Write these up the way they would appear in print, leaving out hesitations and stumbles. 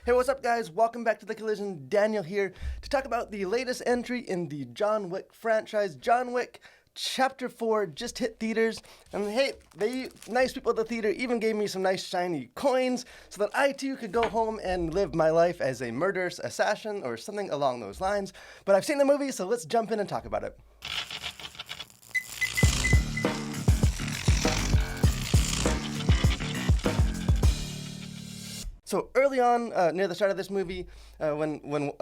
Hey, what's up, guys? Welcome back to The Collision. Daniel here to talk about the latest entry in the John Wick franchise. John Wick Chapter 4 just hit theaters, and hey, nice people at the theater even gave me some nice shiny coins so that I too could go home and live my life as a murderous assassin or something along those lines. But I've seen the movie, so let's jump in and talk about it. So early on, near the start of this movie, when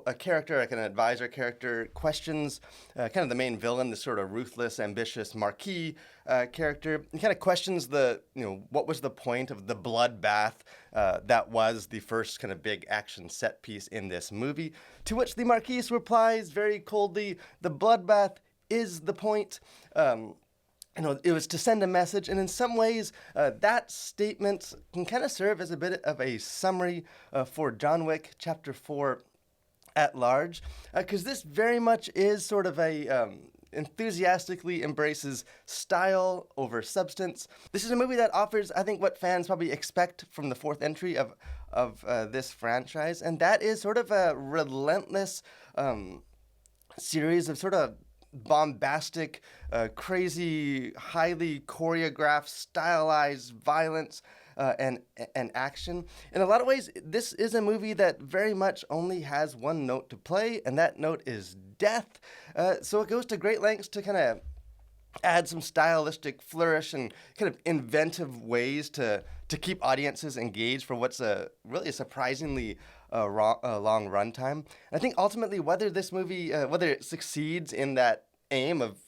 a character, like an advisor character, questions kind of the main villain, this sort of ruthless, ambitious Marquis character, he kind of questions what was the point of the bloodbath that was the first kind of big action set piece in this movie, to which the Marquis replies very coldly, "The bloodbath is the point." It was to send a message, and in some ways, that statement can kind of serve as a bit of a summary for John Wick Chapter 4 at large, because this very much is sort of a enthusiastically embraces style over substance. This is a movie that offers, I think, what fans probably expect from the fourth entry of this franchise, and that is sort of a relentless series of sort of bombastic, crazy, highly choreographed, stylized violence and action. In a lot of ways, this is a movie that very much only has one note to play, and that note is death. So it goes to great lengths to kind of add some stylistic flourish and kind of inventive ways to keep audiences engaged for what's really a surprisingly long runtime. I think ultimately whether this movie, whether it succeeds in that aim of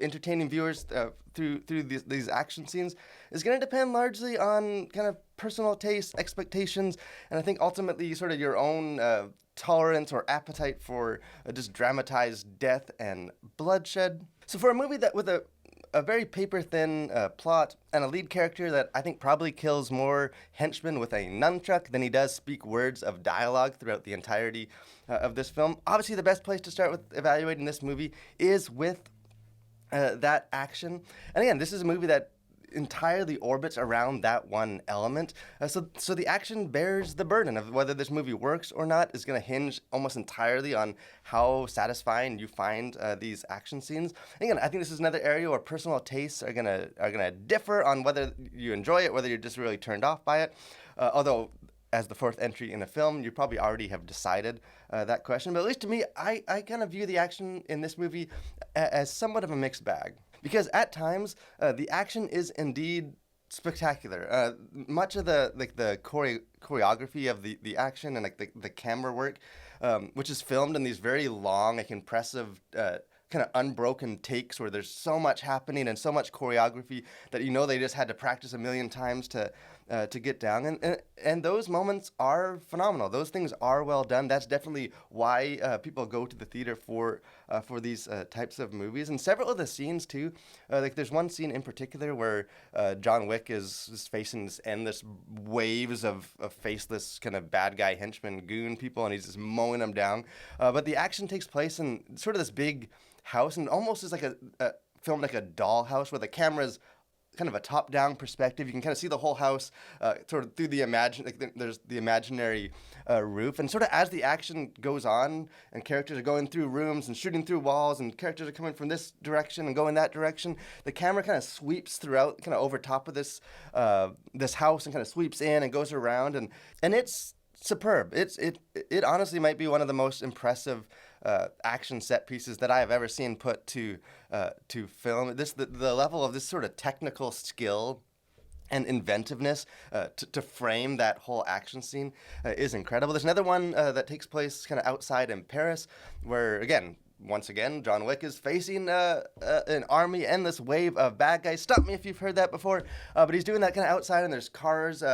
entertaining viewers through these action scenes is going to depend largely on kind of personal taste, expectations, and I think ultimately sort of your own tolerance or appetite for just dramatized death and bloodshed. So for a movie that with a very paper-thin plot and a lead character that I think probably kills more henchmen with a nunchuck than he does speak words of dialogue throughout the entirety of this film. Obviously, the best place to start with evaluating this movie is with that action. And again, this is a movie that entirely orbits around that one element. So the action bears the burden of whether this movie works or not is going to hinge almost entirely on how satisfying you find these action scenes. And again, I think this is another area where personal tastes are gonna differ on whether you enjoy it, whether you're just really turned off by it. Although, as the fourth entry in a film, you probably already have decided that question. But at least to me, I kind of view the action in this movie as somewhat of a mixed bag. Because at times, the action is indeed spectacular. Much of the choreography of the action and the camera work, which is filmed in these very long, impressive, kind of unbroken takes where there's so much happening and so much choreography that they just had to practice a million times to get down. And those moments are phenomenal. Those things are well done. That's definitely why people go to the theater for these types of movies. And several of the scenes too, there's one scene in particular where John Wick is facing this endless waves of faceless kind of bad guy henchmen goon people, and he's just mowing them down. But the action takes place in sort of this big house, and almost is like a film like a dollhouse where the camera's kind of a top-down perspective. You can kind of see the whole house sort of through there's the imaginary roof. And sort of as the action goes on and characters are going through rooms and shooting through walls and characters are coming from this direction and going that direction, the camera kind of sweeps throughout, kind of over top of this house and kind of sweeps in and goes around. And it's superb. It honestly might be one of the most impressive action set pieces that I have ever seen put to film. The level of this sort of technical skill and inventiveness to frame that whole action scene is incredible. There's another one that takes place kind of outside in Paris, where once again, John Wick is facing an army and this wave of bad guys. Stop me if you've heard that before, but he's doing that kind of outside, and there's cars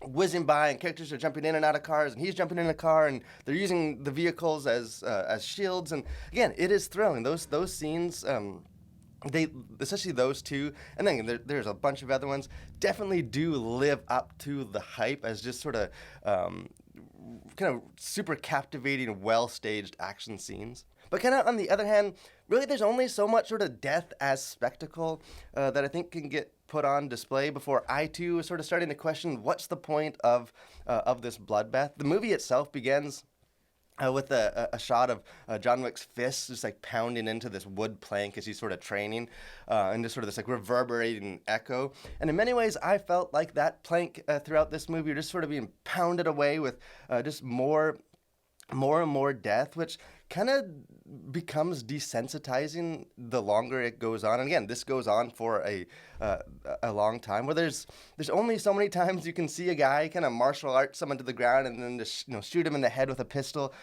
whizzing by, and characters are jumping in and out of cars, and he's jumping in a car, and they're using the vehicles as shields. And again, it is thrilling. Those scenes, they, especially those two, and then there's a bunch of other ones, definitely do live up to the hype as just sort of kind of super captivating, well-staged action scenes. But kind of on the other hand, really there's only so much sort of death as spectacle that I think can get put on display before I too was sort of starting to question what's the point of this bloodbath. The movie itself begins with a shot of John Wick's fists just like pounding into this wood plank as he's sort of training, and just sort of this like reverberating echo. And in many ways, I felt like that plank throughout this movie just sort of being pounded away with just more and more death, which kind of becomes desensitizing the longer it goes on. And again, this goes on for a long time, where there's only so many times you can see a guy kind of martial art someone to the ground and then just shoot him in the head with a pistol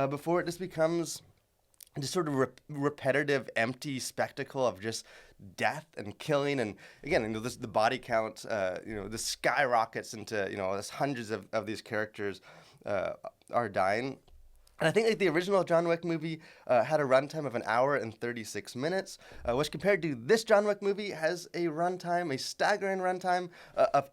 before it just becomes just sort of repetitive, empty spectacle of just death and killing. And again, the body count, this skyrockets into, there's hundreds of these characters are dying. And I think like the original John Wick movie had a runtime of 1 hour and 36 minutes, which compared to this John Wick movie has a staggering runtime of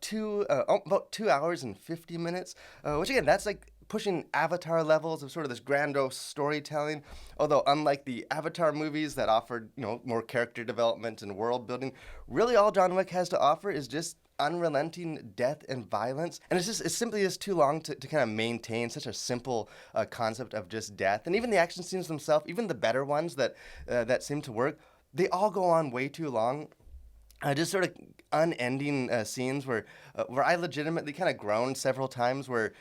about 2 hours and 50 minutes, which again, that's like pushing Avatar levels of sort of this grandiose storytelling. Although unlike the Avatar movies that offered, more character development and world building, really all John Wick has to offer is just unrelenting death and violence. And it's simply just too long to kind of maintain such a simple concept of just death. And even the action scenes themselves, even the better ones that seem to work, they all go on way too long. Just sort of unending scenes where I legitimately kind of groaned several times, where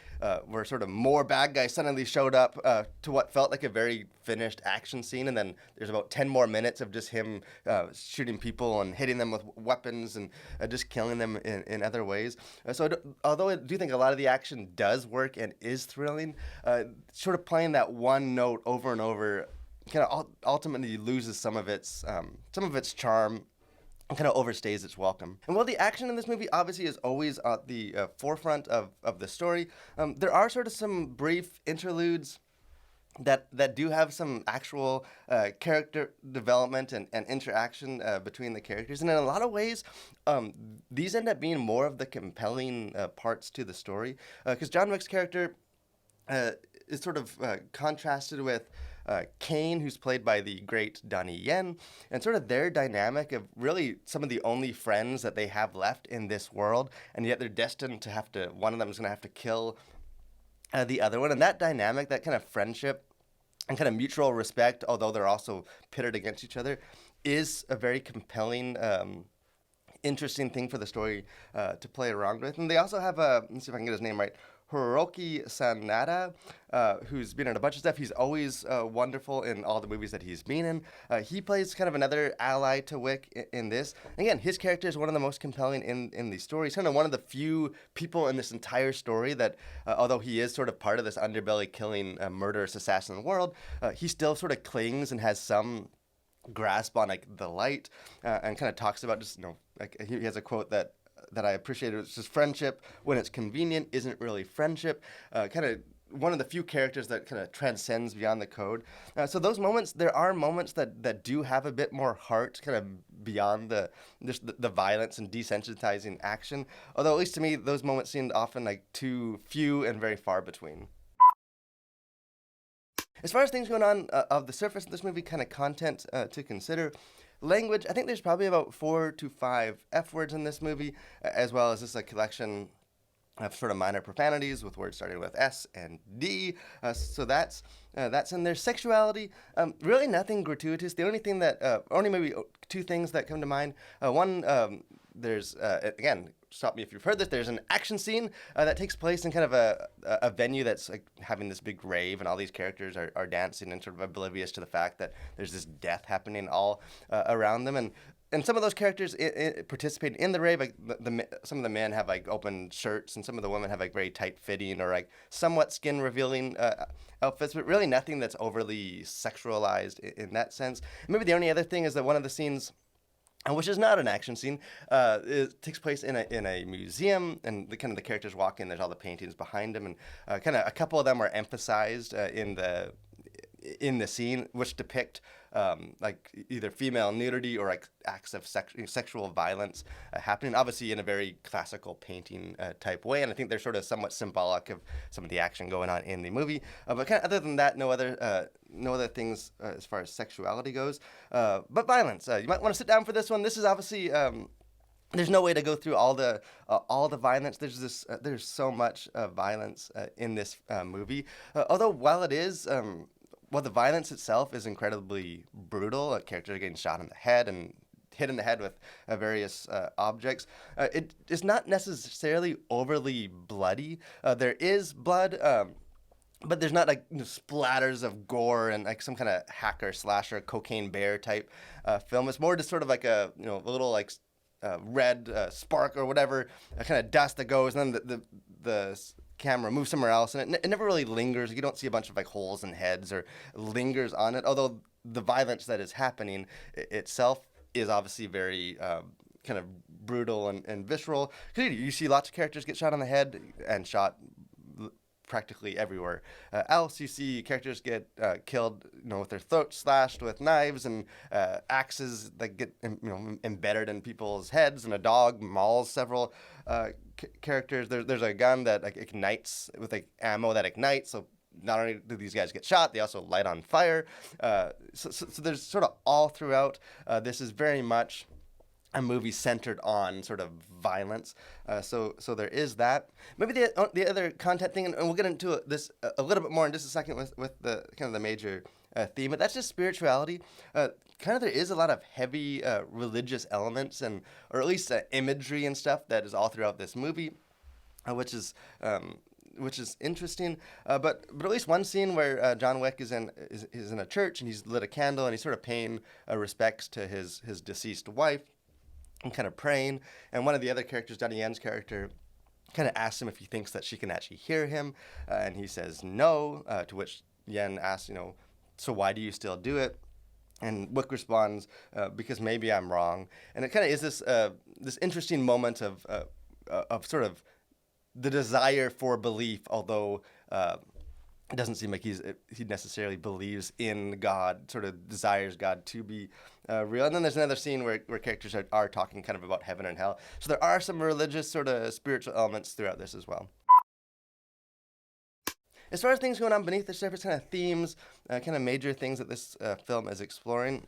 sort of more bad guys suddenly showed up to what felt like a very finished action scene, and then there's about 10 more minutes of just him shooting people and hitting them with weapons and just killing them in other ways. Although I do think a lot of the action does work and is thrilling, sort of playing that one note over and over kind of ultimately loses some of its charm and kind of overstays its welcome. And while the action in this movie obviously is always at the forefront of the story, there are sort of some brief interludes that do have some actual character development and interaction between the characters. And in a lot of ways, these end up being more of the compelling parts to the story. Because John Wick's character is sort of contrasted with Kane, who's played by the great Donnie Yen, and sort of their dynamic of really some of the only friends that they have left in this world, and yet they're destined to one of them is going to have to kill the other one. And that dynamic, that kind of friendship and kind of mutual respect, although they're also pitted against each other, is a very compelling, interesting thing for the story to play around with. And they also have let's see if I can get his name right, Hiroki Sanada, who's been in a bunch of stuff. He's always wonderful in all the movies that he's been in. He plays kind of another ally to Wick in this. And again, his character is one of the most compelling in the story. He's kind of one of the few people in this entire story that, although he is sort of part of this underbelly killing murderous assassin world, he still sort of clings and has some grasp on like the light, and kind of talks about just, like he has a quote that I appreciated. It's just friendship, when it's convenient, isn't really friendship. Kind of one of the few characters that kind of transcends beyond the code. So those moments, there are moments that do have a bit more heart, kind of beyond the violence and desensitizing action. Although at least to me, those moments seemed often like too few and very far between. As far as things going on of the surface of this movie, kind of content to consider. Language, I think there's probably about 4 to 5 F words in this movie, as well as just a collection of sort of minor profanities with words starting with S and D. So that's in there. Sexuality, really nothing gratuitous. The only thing only maybe 2 things that come to mind. One, there's, again, stop me if you've heard this, there's an action scene that takes place in kind of a venue that's like having this big rave, and all these characters are dancing and sort of oblivious to the fact that there's this death happening all around them. And some of those characters participate in the rave. Like some of the men have like open shirts, and some of the women have like very tight fitting or like somewhat skin revealing outfits, but really nothing that's overly sexualized in that sense. Maybe the only other thing is that one of the scenes, which is not an action scene, it takes place in a museum, and the characters walk in. There's all the paintings behind them, and kind of a couple of them are emphasized in the scene, which depict like either female nudity or like acts of sexual violence happening, obviously in a very classical painting type way. And I think they're sort of somewhat symbolic of some of the action going on in the movie. But kind of other than that, no other things as far as sexuality goes. But violence, you might want to sit down for this one. This is obviously there's no way to go through all the violence. There's so much violence in this movie. Although while the violence itself is incredibly brutal, a character getting shot in the head and hit in the head with various objects. It is not necessarily overly bloody. There is blood. But there's not like splatters of gore and like some kind of hacker slasher cocaine bear type film. It's more just sort of like a little like red spark or whatever, kind of dust that goes, and then the camera moves somewhere else, and it never really lingers. You don't see a bunch of like holes in heads or lingers on it. Although the violence that is happening itself is obviously very kind of brutal and visceral. You see lots of characters get shot on the head and shot practically everywhere else. You see characters get killed, with their throats slashed with knives and axes that get embedded in people's heads, and a dog mauls several characters. There's a gun that like ignites with like ammo that ignites. So not only do these guys get shot, they also light on fire. So there's sort of all throughout. This is very much a movie centered on sort of violence. So there is that. Maybe the other content thing, and we'll get into this a little bit more in just a second with the kind of the major theme, but that's just spirituality. Kind of there is a lot of heavy religious elements or at least imagery and stuff that is all throughout this movie, which is interesting. But at least one scene where John Wick is in a church and he's lit a candle and he's sort of paying respects to his deceased wife and kind of praying. And one of the other characters, Donnie Yen's character, kind of asks him if he thinks that she can actually hear him. And he says no, to which Yen asks, so why do you still do it? And Wick responds, because maybe I'm wrong. And it kind of is this interesting moment of sort of the desire for belief, although it doesn't seem like he necessarily believes in God, sort of desires God to be real. And then there's another scene where characters are talking kind of about heaven and hell. So there are some religious sort of spiritual elements throughout this as well. As far as things going on beneath the surface, kind of themes, kind of major things that this film is exploring,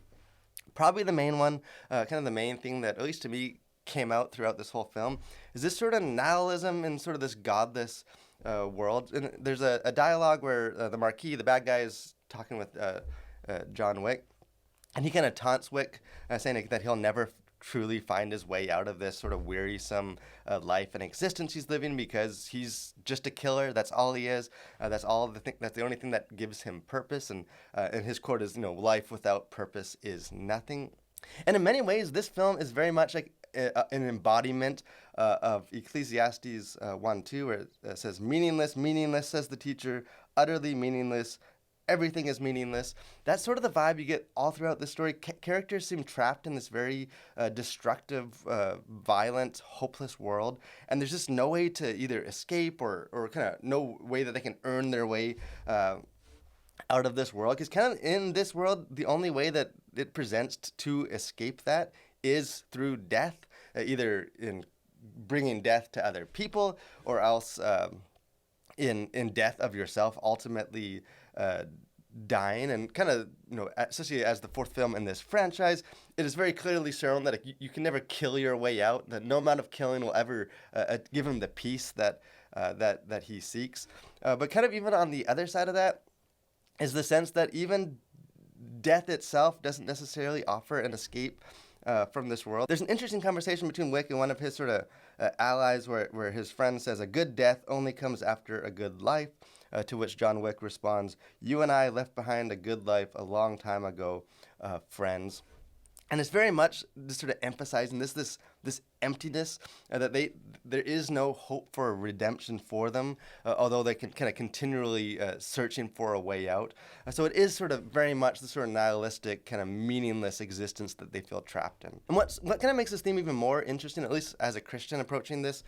probably the main one, kind of the main thing that, at least to me, came out throughout this whole film, is this sort of nihilism in sort of this godless world. And there's a dialogue where the Marquis, the bad guy, is talking with John Wick, and he kind of taunts Wick, saying that he'll never truly find his way out of this sort of wearisome life and existence he's living because he's just a killer. That's all he is. That's the only thing that gives him purpose. And his quote is, life without purpose is nothing. And in many ways, this film is very much like an embodiment of Ecclesiastes 1:2, where it says, meaningless, meaningless, says the teacher, utterly meaningless. Everything is meaningless. That's sort of the vibe you get all throughout the story. Characters seem trapped in this very destructive, violent, hopeless world, and there's just no way to either escape or kind of no way that they can earn their way out of this world. Because kind of in this world, the only way that it presents to escape that is through death, either in bringing death to other people or else in death of yourself, ultimately dying. And kind of, especially as the fourth film in this franchise, it is very clearly shown that you can never kill your way out, that no amount of killing will ever give him the peace that he seeks. But kind of even on the other side of that is the sense that even death itself doesn't necessarily offer an escape from this world. There's an interesting conversation between Wick and one of his sort of allies where his friend says, a good death only comes after a good life, to which John Wick responds, you and I left behind a good life a long time ago, friends. And it's very much just sort of emphasizing this emptiness, that there is no hope for redemption for them, although they can kind of continually searching for a way out. So it is sort of very much the sort of nihilistic, kind of meaningless existence that they feel trapped in. And what kind of makes this theme even more interesting, at least as a Christian approaching this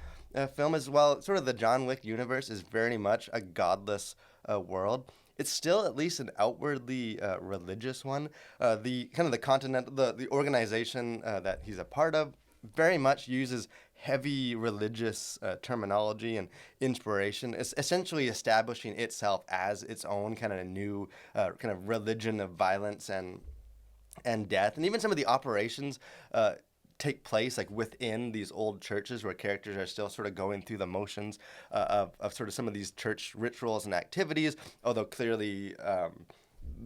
film as well, sort of the John Wick universe is very much a godless world. It's still at least an outwardly religious one. The organization that he's a part of very much uses heavy religious terminology and inspiration, essentially establishing itself as its own kind of new kind of religion of violence and death. And even some of the operations take place like within these old churches where characters are still sort of going through the motions of sort of some of these church rituals and activities, although clearly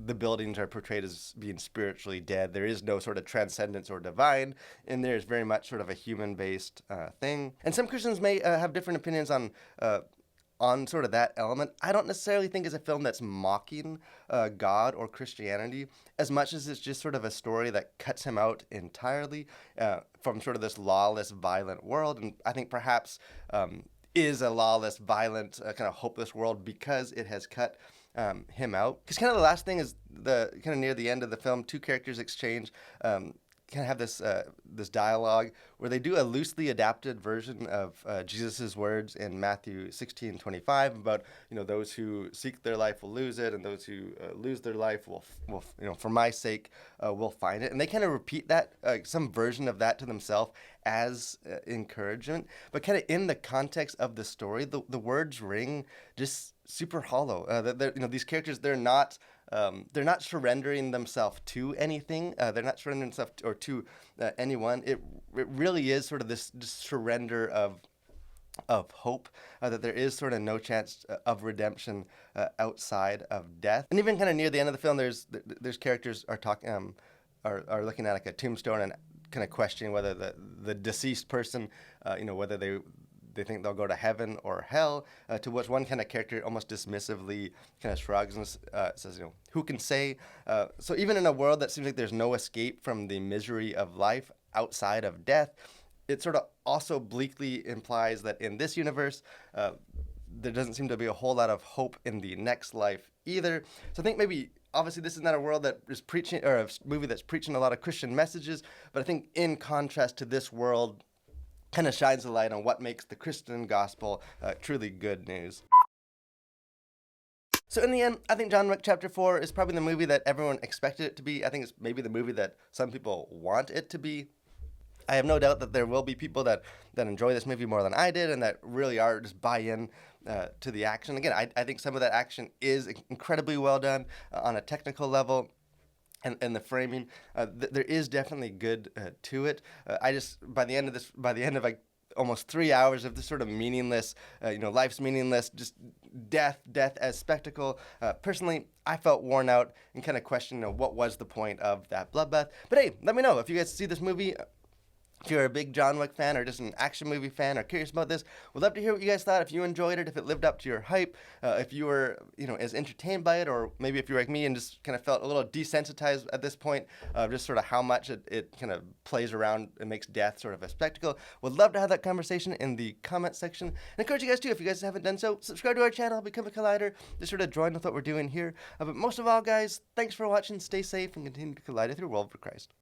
the buildings are portrayed as being spiritually dead. There is no sort of transcendence or divine, and there's very much sort of a human-based thing. And some Christians may have different opinions on sort of that element. I don't necessarily think it's a film that's mocking God or Christianity as much as it's just sort of a story that cuts him out entirely from sort of this lawless, violent world. And I think perhaps is a lawless, violent, kind of hopeless world because it has cut him out. Because kind of the last thing is the kind of near the end of the film, two characters exchange kind of have this dialogue where they do a loosely adapted version of Jesus's words in Matthew 16:25 about those who seek their life will lose it, and those who lose their life will for my sake will find it. And they kind of repeat that some version of that to themselves as encouragement, but kind of in the context of the story, the words ring just super hollow. These characters, they're not surrendering themselves to anything. They're not surrendering themselves to anyone. It really is sort of this surrender of hope, that there is sort of no chance of redemption outside of death. And even kind of near the end of the film, there's characters are talking are looking at like a tombstone and kind of questioning whether the deceased person, whether they think they'll go to heaven or hell, to which one kind of character almost dismissively kind of shrugs and says, who can say? So even in a world that seems like there's no escape from the misery of life outside of death, it sort of also bleakly implies that in this universe, there doesn't seem to be a whole lot of hope in the next life either. So I think maybe, obviously, this is not a world that is preaching, or a movie that's preaching a lot of Christian messages, but I think in contrast to this world, kind of shines a light on what makes the Christian gospel truly good news. So in the end, I think John Wick Chapter 4 is probably the movie that everyone expected it to be. I think it's maybe the movie that some people want it to be. I have no doubt that there will be people that enjoy this movie more than I did and that really are just buy in to the action. Again, I think some of that action is incredibly well done on a technical level. And the framing, there is definitely good to it. By the end of like almost 3 hours of this sort of meaningless, life's meaningless, just death as spectacle. Personally, I felt worn out and kind of questioned, what was the point of that bloodbath? But hey, let me know if you guys see this movie. If you're a big John Wick fan or just an action movie fan or curious about this, we'd love to hear what you guys thought. If you enjoyed it, if it lived up to your hype, if you were, as entertained by it, or maybe if you're like me and just kind of felt a little desensitized at this point, just sort of how much it kind of plays around and makes death sort of a spectacle. Would love to have that conversation in the comment section. And encourage you guys too, if you guys haven't done so, subscribe to our channel, become a Collider, just sort of join with what we're doing here. But most of all, guys, thanks for watching, stay safe, and continue to collide with your world for Christ.